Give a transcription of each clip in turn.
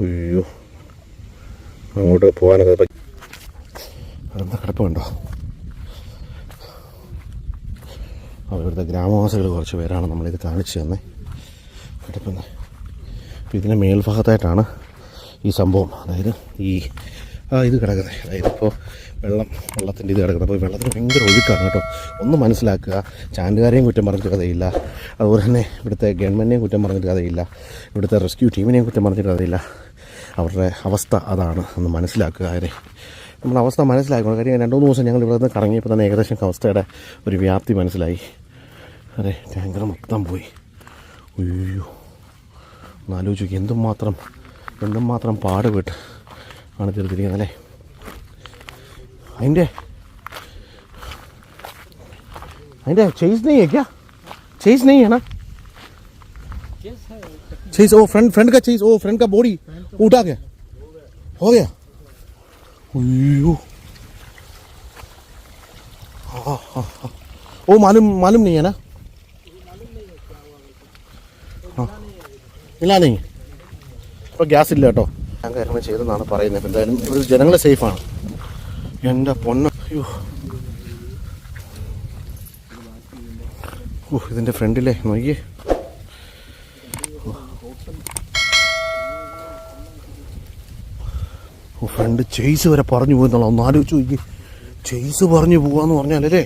അയ്യോ, അങ്ങോട്ട് പോകാനൊക്കെ അതെന്താ കിടപ്പുണ്ടോ? അവരുടെ ഗ്രാമവാസികൾ കുറച്ച് പേരാണ് നമ്മളിത് കാണിച്ചു തന്നെ കിടക്കുന്നത്. അപ്പോൾ ഇതിൻ്റെ മേൽഭാഗത്തായിട്ടാണ് ഈ സംഭവം, അതായത് ഈ ഇത് കിടക്കുന്നത്. അതായത് ഇപ്പോൾ വെള്ളത്തിൻ്റെ ഇത് കിടക്കുന്നത്. അപ്പോൾ വെള്ളത്തിന് ഭയങ്കര ഒഴുക്കാണ് കേട്ടോ. ഒന്ന് മനസ്സിലാക്കുക. ചാനലുകാരെയും കുറ്റം പറഞ്ഞിട്ട് കഥയില്ല, അതുപോലെ തന്നെ ഇവിടുത്തെ ഗവൺമെൻറ്റിനെയും കുറ്റം പറഞ്ഞിട്ട് കഥയില്ല, ഇവിടുത്തെ റെസ്ക്യൂ ടീമിനെയും കുറ്റം പറഞ്ഞിട്ട് കഥയില്ല. അവരുടെ അവസ്ഥ അതാണ്, ഒന്ന് മനസ്സിലാക്കുക. അതെ, നമ്മുടെ അവസ്ഥ മനസ്സിലാക്കണം. കാര്യം 2-3 ദിവസം ഞങ്ങൾ ഇവിടെ നിന്ന് കറങ്ങിയപ്പോൾ തന്നെ ഏകദേശം അവസ്ഥയുടെ ഒരു വ്യാപ്തി മനസ്സിലായി. അതെ, ടാങ്കർ മൊത്തം പോയി. അയ്യോ, ഒന്ന് ആലോചിക്കുക, എന്തുമാത്രം പാടുപെട്ട് ആണ് തീർത്തിരിക്കുന്നത് അല്ലേ. അതിൻ്റെ चेज़ नहीं है क्या? चेज़ नहीं है ना? चेज़ ओ फ्रंट का चेज़, ओ फ्रंट का बॉडी उठा गया, हो गया. अयो, हाँ, वो मालूम नहीं है ना? हाँ, मिला नहीं. ഇപ്പോൾ ഗ്യാസ് ഇല്ല കേട്ടോ. ഞാൻ കാരണം ചെയ്തെന്നാണ് പറയുന്നത്. എന്തായാലും ഇവിടെ ജനങ്ങൾ സേഫാണ്. എൻ്റെ പൊന്ന, അയ്യോ, ഇതിൻ്റെ ഫ്രണ്ടിലെ നോക്കിയേ, ഫ്രണ്ട് ചേസ് വരെ പറഞ്ഞു പോകുന്നുള്ള. ഒന്ന് ആലോചിച്ച് നോക്കി, ചേസ് പറഞ്ഞു പോവാന്ന് പറഞ്ഞാലേ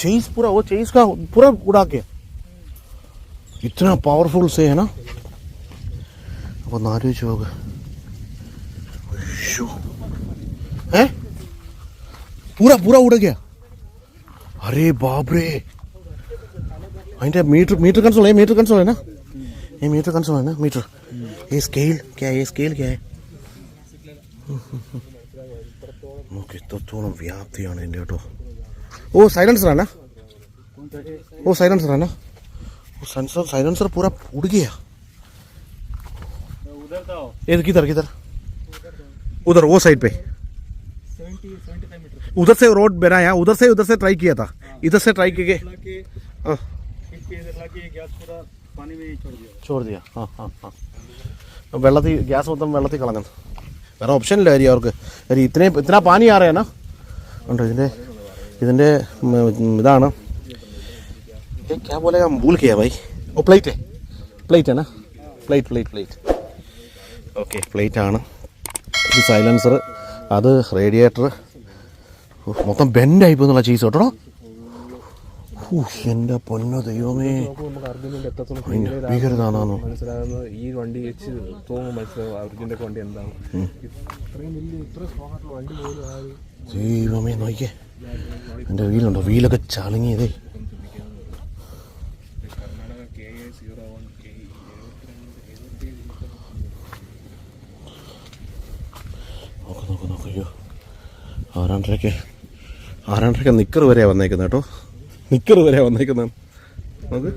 ചേസ് पूरा वो चेस का पूरा उड़ा के इतना पावरफुल से है ना. അപ്പോൾ ഒന്ന് ആലോചിച്ച് നോക്ക്. पूरा उड़ गया. अरे बाप रे. അതിൻ്റെ मीटर कंसोल है, मीटर कंसोल है ना, ये मीटर कंसोल है ना, मीटर. ये स्केल क्या है, ये स्केल क्या है? നോക്കി എത്രത്തോളം വ്യാപ്തിയാണ് എൻ്റെ കേട്ടോ. ഓ സൈലൻസറാണ്, ഓ സൈലൻസറാണ്, ഓ साइलेंसर पूरा उड़ गया. किधर उधर वो साइड पे 70-75 मीटर उधर से रोड बनाया, उधर से ट्राई किया था, इधर से ट्राई किए छोड़ दिया. हाँ, വെള്ളത്തിൽ ഗ്യാസ് മൊത്തം വെള്ളത്തിൽ കളഞ്ഞത്. വേറെ ഓപ്ഷൻ ഇല്ല കാര്യം അവർക്ക്. കാര്യം ഇത്ര പാനി ആ റഹാ ഉണ്ടോ. ഇതിൻ്റെ ഇതാണ് क्या बोलेगा, भूल गया भाई. वो प्लेट है ना, प्लेट. ഓക്കെ, പ്ലേറ്റ് ആണ് ഇത്. സൈലൻസർ, അത് റേഡിയേറ്റർ, മൊത്തം ബെൻഡായി പോകുന്നുള്ള ചീസ് കേട്ടോ. എൻ്റെ പൊന്നോ ദൈവമേ, ഭീകരതാണോ ഈ വണ്ടി വെച്ച് തോന്നുന്നു മനസ്സിലാവും അർജുൻ്റെ വണ്ടി എന്താണ്. ദൈവമേ നോക്കിയേ, എൻ്റെ വീലുണ്ടോ, വീലൊക്കെ ചളുങ്ങിയതേ. നോക്കൂ. അയ്യോ, 6:30 നിക്കർ വരെ വന്നേക്കുന്നത് കേട്ടോ. നിക്കർ വരെ വന്നേക്കുന്നത് നമുക്ക്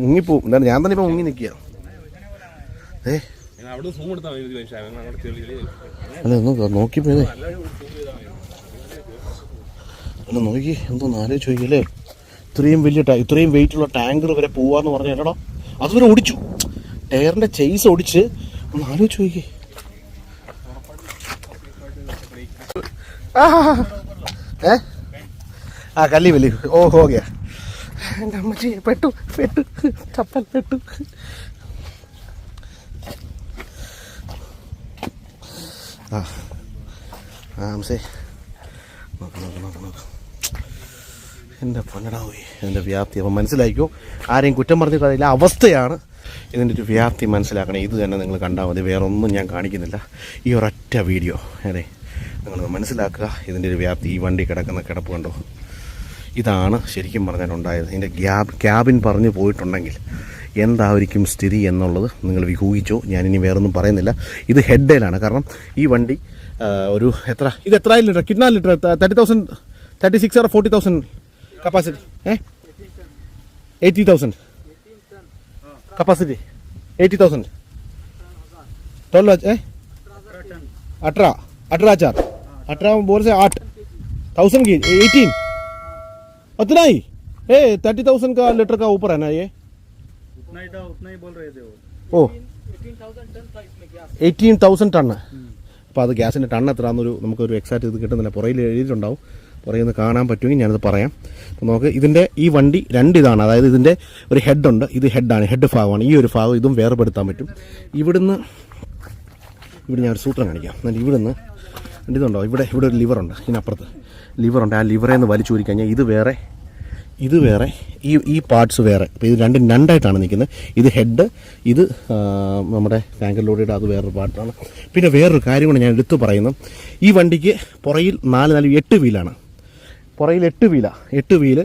മുങ്ങിപ്പോവും. എന്താണ്, ഞാൻ തന്നെ ഇപ്പം മുങ്ങി നിൽക്കുക. അല്ല ഒന്ന് നോക്കിപ്പോയതേ, അല്ല നോക്കി, എന്തോന്ന് ആലോചിച്ച് നോക്കിയല്ലേ. ഇത്രയും വെയിറ്റുള്ള ടാങ്കർ വരെ പോവാന്ന് പറഞ്ഞല്ലോ. അതുവരെ ഓടിച്ചു, ടയറിൻ്റെ ചേസ് ഓടിച്ച്. ഒന്ന് ആലോചിച്ച് നോക്കി. കല്ലി വലി ഓ ഹോ ഗയാ. എൻ്റെ അമ്മച്ചി പെട്ടു ചപ്പൽ പെട്ടു. ആംസേ നോക്ക്. എൻ്റെ പൊന്നടാ പോയി ഇതിൻ്റെ വ്യാപ്തി. അപ്പം മനസ്സിലാക്കിയോ, ആരെയും കുറ്റം പറഞ്ഞു കളയില്ല. അവസ്ഥയാണ് ഇതിൻ്റെ ഒരു വ്യാപ്തി മനസ്സിലാക്കണേ. ഇത് തന്നെ നിങ്ങൾ കണ്ടാൽ മതി, വേറെ ഒന്നും ഞാൻ കാണിക്കുന്നില്ല. ഈ ഒരൊറ്റ വീഡിയോ അതെ നിങ്ങൾ മനസ്സിലാക്കുക ഇതിൻ്റെ ഒരു വ്യാപ്തി. ഈ വണ്ടി കിടക്കുന്ന കിടപ്പ് കണ്ടോ, ഇതാണ് ശരിക്കും പറഞ്ഞാൽ ഉണ്ടായത്. ഇതിൻ്റെ ക്യാബിൻ പറഞ്ഞു പോയിട്ടുണ്ടെങ്കിൽ എന്തായിരിക്കും സ്ഥിതി എന്നുള്ളത് നിങ്ങൾ ഊഹിച്ചോ. ഞാനിനി വേറൊന്നും പറയുന്നില്ല. ഇത് ഹെഡേലാണ്. കാരണം ഈ വണ്ടി ഒരു ഇത് എത്ര ലിറ്റർ, കിतना ലിറ്റർ, 30,000, 36 or 40,000 കപ്പാസിറ്റി, 80,000 കപ്പാസിറ്റി, 80,000 12 18 बोल से 8,000 की 18 उतना ही 30,000 का लीटर का ऊपर है ना ये. उतना ही बोल रहे थे वो. ओ 18,000 18,000 ടണ്ണ്. അപ്പോൾ അത് ഗ്യാസിൻ്റെ ടണ്ണ് എത്രയാണെന്നൊരു നമുക്കൊരു എക്സാക്റ്റ് ഇത് കിട്ടുന്നില്ല. പുറയിൽ എഴുതിയിട്ടുണ്ടാവും, പുറകിൽ നിന്ന് കാണാൻ പറ്റുമെങ്കിൽ ഞാനത് പറയാം. അപ്പോൾ നമുക്ക് ഇതിൻ്റെ ഈ വണ്ടി ഇതാണ്. അതായത് ഇതിൻ്റെ ഒരു ഹെഡുണ്ട്, ഇത് ഹെഡാണ്, ഹെഡ് ഭാഗമാണ്. ഈ ഒരു ഭാഗം ഇതും വേർപെടുത്താൻ പറ്റും. ഇവിടെ ഞാൻ ഒരു സൂത്രം കാണിക്കാം. എന്നാൽ ഇവിടുന്ന് ഇതുണ്ടോ, ഇവിടെ ഒരു ലിവറുണ്ട്, ഇതിനപ്പുറത്ത് ലിവറുണ്ട്. ആ ലിവറിൽ നിന്ന് വലിച്ചൂരി കഴിഞ്ഞാൽ ഇത് വേറെ ഈ പാർട്സ് വേറെ. അപ്പോൾ ഇത് രണ്ടായിട്ടാണ് നിൽക്കുന്നത്. ഇത് ഹെഡ്, ഇത് നമ്മുടെ ടാങ്കർ ലോറിയുടെ അത് വേറൊരു പാർട്ടാണ്. പിന്നെ വേറൊരു കാര്യം കൂടെ ഞാൻ എടുത്തു പറയുന്നു. ഈ വണ്ടിക്ക് പുറയിൽ 8 വീലാണ്. പുറയിൽ 8 വീല്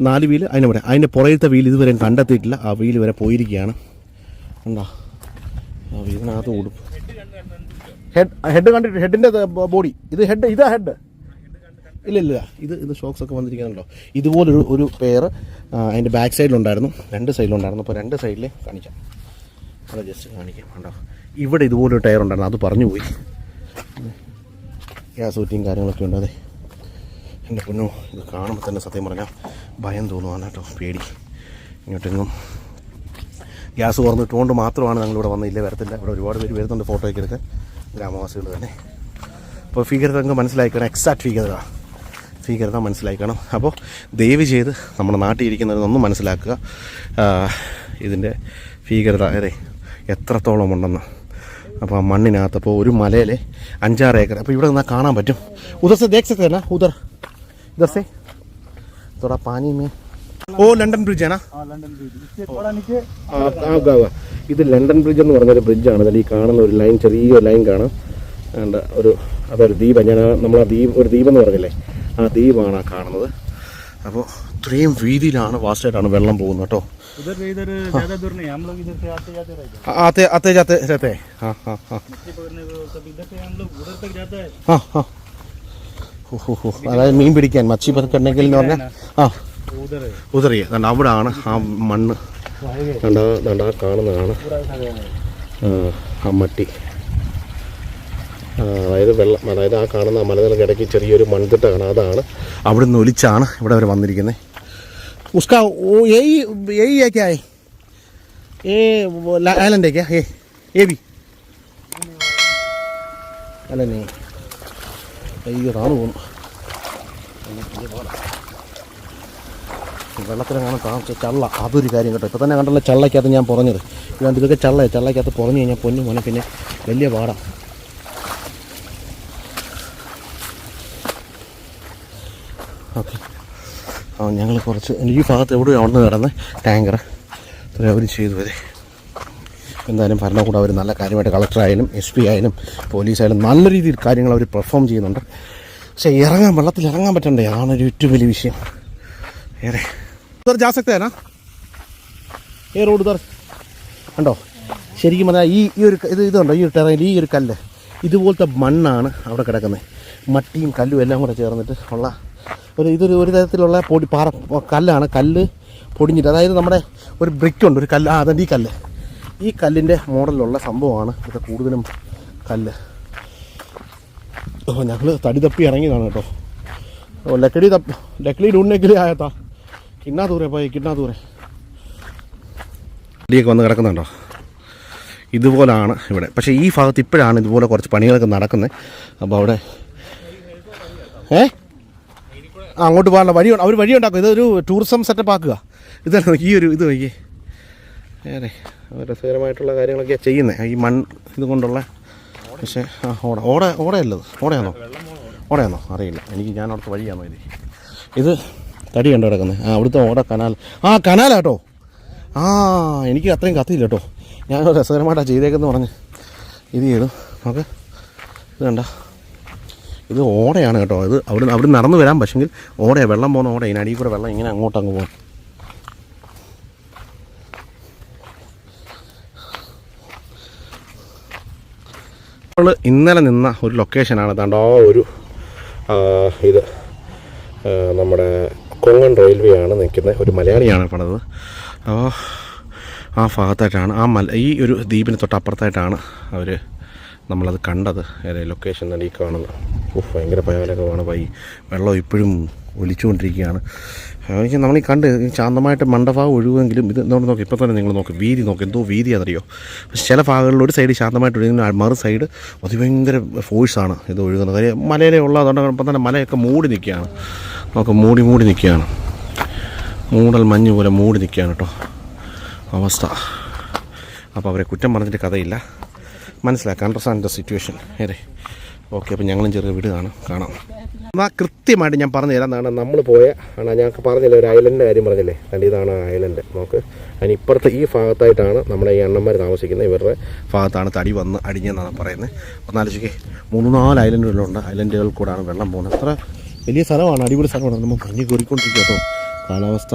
4 വീല് അതിൻ്റെ പുറയിലത്തെ വീൽ ഇതുവരെ കണ്ടെത്തിയിട്ടില്ല. ആ വീല് വരെ പോയിരിക്കുകയാണ്. ഉണ്ടോ, ആ ഇതിനകത്ത് ഉടുപ്പ് ഹെഡ് കണ്ടിട്ട്, ഹെഡിൻ്റെ ബോഡി ഇതാ ഹെഡ്. ഇല്ല, ഇത് ഷോക്സ് ഒക്കെ വന്നിരിക്കുന്നുണ്ടോ. ഇതുപോലൊരു പെയർ അതിൻ്റെ ബാക്ക് സൈഡിലുണ്ടായിരുന്നു, 2 സൈഡിലുണ്ടായിരുന്നു. അപ്പോൾ 2 സൈഡിൽ കാണിക്കാം, അത് ജസ്റ്റ് കാണിക്കാം. ഉണ്ടോ, ഇവിടെ ഇതുപോലൊരു ടയർ ഉണ്ടായിരുന്നു, അത് പറഞ്ഞു പോയി. ഗ്യാസ് കുറ്റിയും കാര്യങ്ങളൊക്കെ ഉണ്ട്. അതെ എൻ്റെ പൊന്നോ, ഇത് കാണുമ്പോൾ തന്നെ സത്യം പറഞ്ഞാൽ ഭയം തോന്നുവാണ് കേട്ടോ, പേടി. ഇങ്ങോട്ടെങ്ങും ഗ്യാസ് തുറന്നിട്ടുകൊണ്ട് മാത്രമാണ് ഞങ്ങളിവിടെ വന്നില്ല, വരത്തില്ല. ഇവിടെ ഒരുപാട് പേര് വരുന്നുണ്ട് ഫോട്ടോയൊക്കെ എടുക്കാൻ, ഗ്രാമവാസികൾ തന്നെ. അപ്പോൾ ഭീകരത അങ്ങ് മനസ്സിലാക്കണം, എക്സാക്ട് ഭീകരത മനസ്സിലാക്കണം. അപ്പോൾ ദയവ് ചെയ്ത് നമ്മുടെ നാട്ടിൽ ഇരിക്കുന്നതൊന്നും മനസ്സിലാക്കുക, ഇതിൻ്റെ ഭീകരത എത്രത്തോളം ഉണ്ടെന്ന്. അപ്പോൾ ആ മണ്ണിനകത്ത്, അപ്പോൾ ഒരു മലയിൽ 5-6 ഏക്കർ. അപ്പോൾ ഇവിടെ നിന്നാൽ കാണാൻ പറ്റും. ഉധർ സെ ദേഖ് സക്തേ ना, उधर से थोड़ा पानी में. ഓ ലണ്ടൻ ബ്രിഡ്ജ് ആണ്. ഇത് ലണ്ടൻ ബ്രിഡ്ജ് എന്ന് പറഞ്ഞൊരു ബ്രിഡ്ജാണ്. അതിൽ ഈ കാണുന്ന ഒരു ലൈൻ, ചെറിയ ലൈൻ കാണാം. അതൊരു ദ്വീപ്. നമ്മൾ ആ ഒരു ദ്വീപെന്ന് പറഞ്ഞില്ലേ, ആ ദ്വീപാണ് ആ കാണുന്നത്. അപ്പോൾ ഇത്രയും വീതിയിലാണ്, വാസ്റ്റായിട്ടാണ് വെള്ളം പോകുന്നത് കേട്ടോ. आते जाते रहते हैं. हाँ. അതായത് മീൻ പിടിക്കാൻ, മച്ചി പക്കണ്ടെങ്കിൽ എന്ന് പറഞ്ഞാൽ ഉതറിയ അവിടാണ് ആ മണ്ണ്. ആ കാണുന്നതാണ് ആ മട്ടി. അതായത് വെള്ളം, അതായത് ആ കാണുന്ന മലനിരക്കിടയ്ക്ക് ചെറിയൊരു മൺതിട്ട കാണാം. അതാണ് അവിടെ നിന്ന് ഒലിച്ചാണ് ഇവിടെ വരെ വന്നിരിക്കുന്നത്. उसका वो यही है क्या है, ये आइलैंड है क्या, ये भी അല്ല നീ കാണു വെള്ളത്തിലെങ്ങാനും താമസിച്ച ചള്ള, അതൊരു കാര്യം കേട്ടോ. ഇപ്പം തന്നെ കണ്ടല്ലോ ചള്ളക്കകത്ത് ഞാൻ പറഞ്ഞത്. ഇതൊക്കെ ചള്ളക്കകത്ത് പറഞ്ഞു കഴിഞ്ഞാൽ പൊന്നു മോനെ പിന്നെ വലിയ പാടാം. ഓക്കെ, ഞങ്ങൾ കുറച്ച് ഈ ഭാഗത്ത് എവിടെയും അവിടെ നിന്ന് കിടന്ന് ടാങ്കർ അവർ ചെയ്തു വരെ. എന്തായാലും ഭരണകൂടം അവർ നല്ല കാര്യമായിട്ട്, കളക്ടറായാലും SP ആയാലും പോലീസായാലും നല്ല രീതിയിൽ കാര്യങ്ങൾ അവർ പെർഫോം ചെയ്യുന്നുണ്ട്. പക്ഷേ വെള്ളത്തിൽ ഇറങ്ങാൻ പറ്റണ്ടേ, അതാണൊരു ഏറ്റവും വലിയ വിഷയം. ഏറെ ഉധർ ജാ സക്തേ നാ, റോഡ് ഉധർ കണ്ടോ. ശരിക്കും പറഞ്ഞാൽ ഈ ഒരു ഇതുണ്ടോ, ഈ ഒരു ടെറയിൽ ഈ ഒരു കല്ല്, ഇതുപോലത്തെ മണ്ണാണ് അവിടെ കിടക്കുന്നത്. മട്ടിയും കല്ലും എല്ലാം കൂടെ ചേർന്നിട്ട് ഉള്ള ഒരു തരത്തിലുള്ള കല്ലാണ്. കല്ല് പൊടിഞ്ഞിട്ട്, അതായത് നമ്മുടെ ഒരു ബ്രിക്കുണ്ട്, ഒരു കല്ല്, അതെൻ്റെ ഈ കല്ലിൻ്റെ മോഡലിലുള്ള സംഭവമാണ് ഇത് കൂടുതലും കല്ല്. ഞങ്ങൾ തടി തപ്പി ഇറങ്ങിയതാണ് കേട്ടോ. ലക്കടി ഡൂണിനെങ്കിലും ആയത്താ കിന്നാ ദൂരെ ഇടിയൊക്കെ വന്ന് കിടക്കുന്നുണ്ടോ. ഇതുപോലാണ് ഇവിടെ. പക്ഷേ ഈ ഭാഗത്ത് ഇപ്പോഴാണ് ഇതുപോലെ കുറച്ച് പണികളൊക്കെ നടക്കുന്നത്. അപ്പോൾ അവിടെ അങ്ങോട്ട് പോകാനുള്ള വഴി, അവർ വഴി ഉണ്ടാക്കും. ഇതൊരു ടൂറിസം സെറ്റപ്പ് ആക്കുക. ഇതാണ് ഈ ഒരു ഇത് വയ്യേ വേറെ രസകരമായിട്ടുള്ള കാര്യങ്ങളൊക്കെയാണ് ചെയ്യുന്നത് ഈ ഇത് കൊണ്ടുള്ള. പക്ഷേ ഓടയാണോ അറിയില്ല എനിക്ക്, ഞാൻ അവിടുത്തെ വഴിയാണോ ഇത് തടി കണ്ടോ കിടക്കുന്നത്. അവിടുത്തെ കനാലാട്ടോ. എനിക്ക് അത്രയും കത്തിയില്ല കേട്ടോ. ഞാൻ രസകരമായിട്ടാണ് ചെയ്തേക്കെന്ന് പറഞ്ഞ് ഇത് ചെയ്തു. നമുക്ക് ഇത് കണ്ട, ഇത് ഓടയാണ് കേട്ടോ. ഇത് അവിടെ നടന്നു വരാൻ പക്ഷെങ്കിൽ ഓടയാണ്, വെള്ളം പോകുന്ന ഓട. ഇതിനടിയിൽ കൂടെ വെള്ളം ഇങ്ങനെ അങ്ങ് പോകും. നമ്മൾ ഇന്നലെ നിന്ന ഒരു ലൊക്കേഷനാണ്. താണ്ടോ ഇത് നമ്മുടെ കൊങ്കൺ റെയിൽവേ ആണ് നിൽക്കുന്നത്. ഒരു മലയാളിയാണ് പണിത്. അപ്പോൾ ആ ഭാഗത്തായിട്ടാണ് ഈ ഒരു ദ്വീപിന് തൊട്ടപ്പുറത്തായിട്ടാണ് നമ്മളത് കണ്ടത്. ലൊക്കേഷൻ ഈ കാണുന്നത്. ഭയങ്കര ഭയാനകമാണ്. വെള്ളം ഇപ്പോഴും ഒലിച്ചുകൊണ്ടിരിക്കുകയാണ്. നമ്മൾ ഈ കണ്ട് ശാന്തമായിട്ട് മണ്ടഭാഗം ഒഴുകുമെങ്കിലും ഇത് എന്തുകൊണ്ട് നോക്കി ഇപ്പോൾ തന്നെ നിങ്ങൾ നോക്കി വീതി നോക്കി എന്തോ വീതിയാണെന്നറിയോ. പക്ഷേ ചില ഭാഗങ്ങളിൽ ഒരു സൈഡ് ശാന്തമായിട്ട് ഒഴുകുന്ന മറു സൈഡ് അതിഭയങ്കര ഫോഴ്സാണ് ഇത് ഒഴുകുന്നത്. കാര്യം മലയിലെ ഉള്ളതുകൊണ്ട് ഇപ്പം തന്നെ മലയൊക്കെ മൂടി നിൽക്കുകയാണ്. നമുക്ക് മൂടി നിൽക്കുകയാണ്. മൂടൽ മഞ്ഞ് പോലെ മൂടി നിൽക്കുകയാണ് കേട്ടോ അവസ്ഥ. അപ്പോൾ അവരെ കുറ്റം പറഞ്ഞിട്ട് കഥയില്ല, മനസ്സിലാക്കാം. Understand the situation. ഏറെ ഓക്കെ. അപ്പോൾ ഞങ്ങളും ചെറിയ വീടാണ് കാണാം. എന്നാൽ കൃത്യമായിട്ട് ഞാൻ പറഞ്ഞു തരാം. എന്താണ് നമ്മൾ പോയ ഞങ്ങൾക്ക് പറഞ്ഞില്ല, ഒരു ഐലൻഡിൻ്റെ കാര്യം പറഞ്ഞില്ലേ, കണ്ട് ഇതാണ് ഐലൻഡ്. നമുക്ക് അതിന് ഇപ്പുറത്തെ ഈ ഭാഗത്തായിട്ടാണ് നമ്മുടെ ഈ അണ്ണന്മാർ താമസിക്കുന്നത്. ഇവരുടെ ഭാഗത്താണ് തടി വന്ന് അടിഞ്ഞെന്നാണ് പറയുന്നത്. അപ്പോൾ ആലോചിക്കേ 3-4 ഐലൻഡുകളുണ്ട്. ഐലൻഡുകൾ കൂടാണ് വെള്ളം പോകുന്നത്. അത്ര വലിയ സ്ഥലമാണ്, അടിപൊളി സ്ഥലമാണ്. നമ്മൾ പറഞ്ഞു കയറിക്കൊണ്ടിരിക്കുക കേട്ടോ. കാലാവസ്ഥ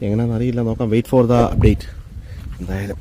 എങ്ങനെയാണെന്ന് അറിയില്ല, നോക്കാം. വെയിറ്റ് ഫോർ ദ അപ്ഡേറ്റ് എന്തായാലും.